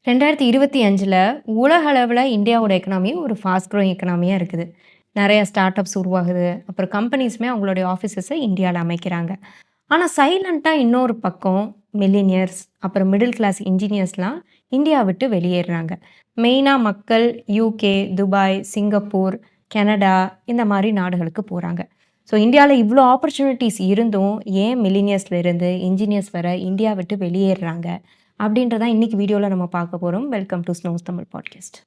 2025ல உலக அளவுல இந்தியாவோட எக்கனாமி ஒரு ஃபாஸ்ட் க்ரோயிங் எக்கனாமியா இருக்குது. நெறைய ஸ்டார்ட் அப்ஸ் உருவாகுது. அப்புறம் கம்பெனிஸுமே அவங்களுடைய ஆஃபீஸஸ இந்தியால அமைக்கிறாங்க. ஆனா சைலன்ட்டா இன்னொரு பக்கம் மில்லினியர்ஸ், அப்புறம் மிடில் கிளாஸ் இன்ஜினியர்ஸ்லாம் இந்தியா விட்டு வெளியேறுறாங்க. மெயினா மக்கள் யுகே, துபாய், சிங்கப்பூர், கனடா இந்த மாரி நாடுகளுக்கு போறாங்க. ஸோ இந்தியால இவ்ளோ ஆப்பர்ச்சுனிட்டீஸ் இருந்தும், ஏன் மில்லினியர்ஸ்ல இருந்து இன்ஜினியர்ஸ் வர இந்தியா விட்டு வெளியேறுறாங்க? அப்படின்றத இன்னைக்கு வீடியோல நம்ம பார்க்க போறோம். Welcome to Snows Tamil podcast.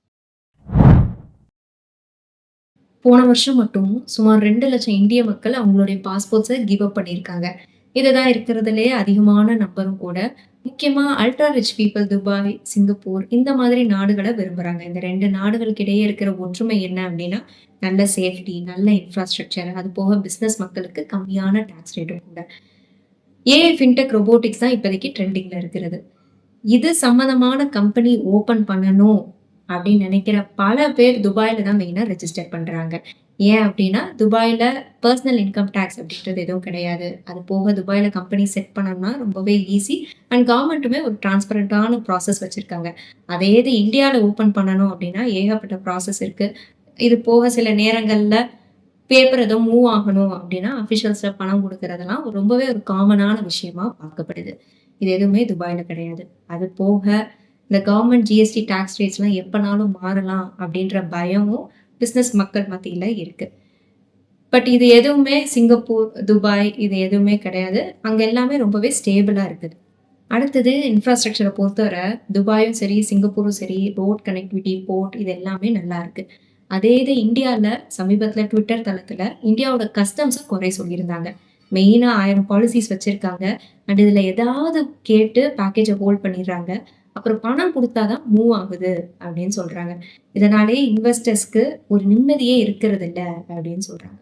போன வருஷம் மட்டும் சுமார் 2,00,000 இந்திய மக்கள் அவங்களுடைய பாஸ்போர்ட்ஸ கிவ் அப் பண்ணியிருக்காங்க. இதுதான் இருக்கிறதுலயே அதிகமான நம்பரும் கூட. முக்கியமா ultra rich people Dubai, Singapore இந்த மாதிரி நாடுகள விரும்புறாங்க. இந்த 2 நாடுகளுக்கு இடையே இருக்கிற ஒற்றுமை என்ன அப்படின்னா, நல்ல சேஃப்டி, நல்ல இன்ஃப்ராஸ்ட்ரக்சர், அது போக பிசினஸ் மக்களுக்கு கம்மியான டாக்ஸ் ரேட்டும் கூட. ஏஐ, ஃபின்டெக், ரொபோட்டிக்ஸ் தான் இப்போதைக்கு ட்ரெண்டிங்ல இருக்கிறது. இது சம்மந்தமான கம்பெனி ஓப்பன் பண்ணணும் அப்படின்னு நினைக்கிற பல பேர் துபாயில தான் மெயினா ரெஜிஸ்டர் பண்றாங்க. ஏன் அப்படின்னா, துபாயில பெர்சனல் இன்கம் டாக்ஸ் அப்படின்றது எதுவும் கிடையாது. அது போக துபாயில கம்பெனி செட் பண்ணணும்னா ரொம்பவே ஈஸி. அண்ட் கவர்மெண்ட்டுமே ஒரு டிரான்ஸ்பரண்டான ப்ராசஸ் வச்சிருக்காங்க. அதே இது இந்தியால ஓப்பன் பண்ணணும் அப்படின்னா ஏகப்பட்ட ப்ராசஸ் இருக்கு. இது போக சில நேரங்கள்ல பேப்பர் ஏதோ மூவ் ஆகணும் அப்படின்னா, அஃபிஷியல்ஸ்ட்ட பணம் குடுக்குறதெல்லாம் ரொம்பவே ஒரு காமனான விஷயமா பார்க்கப்படுது. இது எதுவுமே துபாய்ல கிடையாது. அது போக இந்த கவர்மெண்ட் ஜிஎஸ்டி டாக்ஸ் ரேட்ஸ்லாம் எப்பனாலும் மாறலாம் அப்படின்ற பயமும் பிசினஸ் மக்கள் மத்தியில இருக்கு. பட் இது எதுவுமே சிங்கப்பூர், துபாய் இது எதுவுமே கிடையாது. அங்க எல்லாமே ரொம்பவே ஸ்டேபிளா இருக்குது. அடுத்தது இன்ஃப்ராஸ்ட்ரக்சர பொறுத்தவர துபாயும் சரி, சிங்கப்பூரும் சரி, ரோட் கனெக்டிவிட்டி, போர்ட் இது எல்லாமே நல்லா இருக்கு. அதே இது இந்தியால சமீபத்தில ட்விட்டர் தளத்தில இந்தியாவோட கஸ்டம்ஸ குறை சொல்லியிருந்தாங்க. மெயினா 1000 பாலிசிஸ் வச்சிருக்காங்க. அண்ட் இதில ஏதாவது கேட்டு பேக்கேஜ ஹோல்ட் பண்ணிடுறாங்க. அப்புறம் பணம் குடுத்தா தான் மூவ் ஆகுது அப்படின்னு சொல்றாங்க. இதனாலேயே இன்வெஸ்டர்ஸ்க்கு ஒரு நிம்மதியே இருக்கிறதில்ல அப்படின்னு சொல்றாங்க.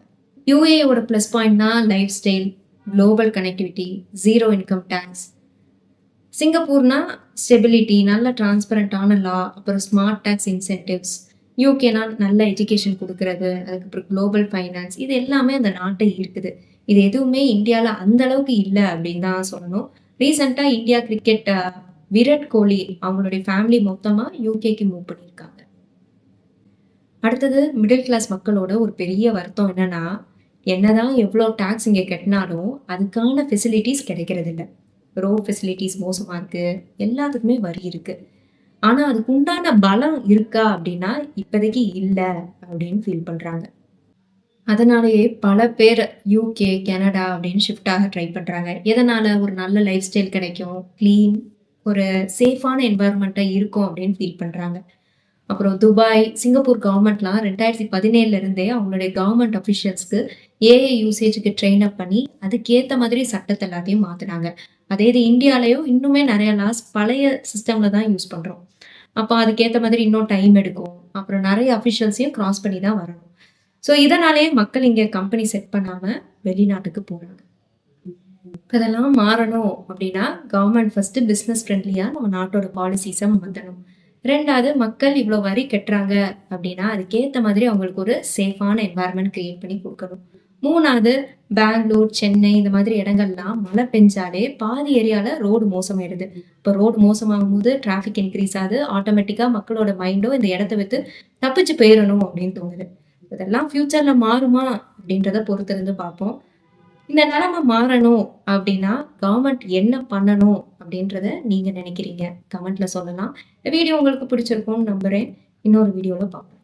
யுஏஇயோட பிளஸ் பாயிண்ட்னா lifestyle, global connectivity, zero income tax. சிங்கப்பூர்னா ஸ்டெபிலிட்டி, நல்ல டிரான்ஸ்பரண்டான லா, அப்புறம் ஸ்மார்ட் டாக்ஸ் இன்சென்டிவ்ஸ். யூகேனா நல்ல எஜுகேஷன் குடுக்குறது, அதுக்கப்புறம் குளோபல் ஃபைனான்ஸ் இது எல்லாமே அந்த நாட்ட ஈர்க்குது. இது எதுவுமே இந்தியால அந்த அளவுக்கு இல்ல அப்படின்னு தான் சொல்லணும். ரீசென்ட்டா இந்தியா கிரிக்கெட் விராட் கோலி அவங்களுடைய ஃபேமிலி மொத்தமா யுகேக்கு மூவ் பண்ணியிருக்காங்க. அடுத்தது மிடில் கிளாஸ் மக்களோட ஒரு பெரிய வருத்தம் என்னன்னா, என்னதான் எவ்ளோ டாக்ஸ் இங்க கட்டினாலும் அதுக்கான ஃபெசிலிட்டீஸ் கிடைக்கிறதில்ல. ரோட் ஃபெசிலிட்டீஸ் மோசமா இருக்கு. எல்லாத்துக்குமே வரி இருக்கு. ஆனா அதுக்கு உண்டான பலம் இருக்கா அப்படின்னா, இப்போதைக்கு இல்ல அப்படின்னு ஃபீல் பண்றாங்க. அதனாலேயே பல பேர் யுகே, கனடா அப்படின்னு ஷிஃப்ட் ஆக ட்ரை பண்றாங்க. எதனால? ஒரு நல்ல லைஃப் ஸ்டைல் கிடைக்கும். கிளீன், ஒரு சேஃபான என்வைரன்மென்ட்டா இருக்கும் அப்படின்னு ஃபீல் பண்றாங்க. அப்புறம் துபாய், சிங்கப்பூர் கவர்மெண்ட்லாம் 2017ல இருந்தே அவங்களுடைய கவர்மெண்ட் அஃபிஷியல்ஸ்க்கு ஏஐ யூசேஜ்க்கு ட்ரெயின் அப் பண்ணி, அதுக்கேத்த மாதிரி சட்டத்த எல்லாத்தையும் மாத்துனாங்க. அதே இது இந்தியாலயும் இன்னுமே நெறைய லாஸ் பழைய சிஸ்டம்ல தான் யூஸ் பண்றோம். அப்ப அதுக்கேத்த மாதிரி இன்னும் டைம் எடுக்கும். அப்புறம் நெறைய அஃபிஷியல்ஸையும் கிராஸ் பண்ணி தான் வரணும். ஸோ இதனாலேயே மக்கள் இங்க கம்பெனி செட் பண்ணாம வெளிநாட்டுக்கு போறாங்க. இதெல்லாம் மாறணும் அப்படின்னா, கவர்மெண்ட் ஃபர்ஸ்ட்டு பிசினஸ் ஃப்ரெண்ட்லியா நம்ம நாட்டோட பாலிசிஸ மாத்தணும். 2வது மக்கள் இவ்ளோ வரி கட்டுறாங்க அப்படின்னா, அதுக்கேத்த மாதிரி அவங்களுக்கு ஒரு சேஃபான என்வைரன்மென்ட் கிரியேட் பண்ணி குடுக்கணும். 3வது பெங்களூர், சென்னை இந்த மாதிரி இடங்கள்லாம் மழை பெஞ்சாலே பாதி ஏரியால ரோடு மோசமாயிடுது. இப்ப ரோடு மோசமாகும்போது டிராஃபிக் இன்கிரீஸ் ஆகுது. ஆட்டோமேட்டிக்கா மக்களோட மைண்டும் இந்த இடத்த விட்டு தப்பிச்சு போயிரணும் அப்படின்னு தோணுது. இதெல்லாம் ஃபியூச்சர்ல மாறுமா அப்படின்றத பொறுத்திருந்து பார்ப்போம். இந்த நிலைமை மாறணும் அப்படின்னா, கவர்மெண்ட் என்ன பண்ணணும் அப்படின்றத நீங்க நினைக்கிறீங்க? கமெண்ட்ல சொல்லலாம். இந்த வீடியோ உங்களுக்கு பிடிச்சிருக்கும்னு நம்புறேன். இன்னொரு வீடியோல பார்ப்போம்.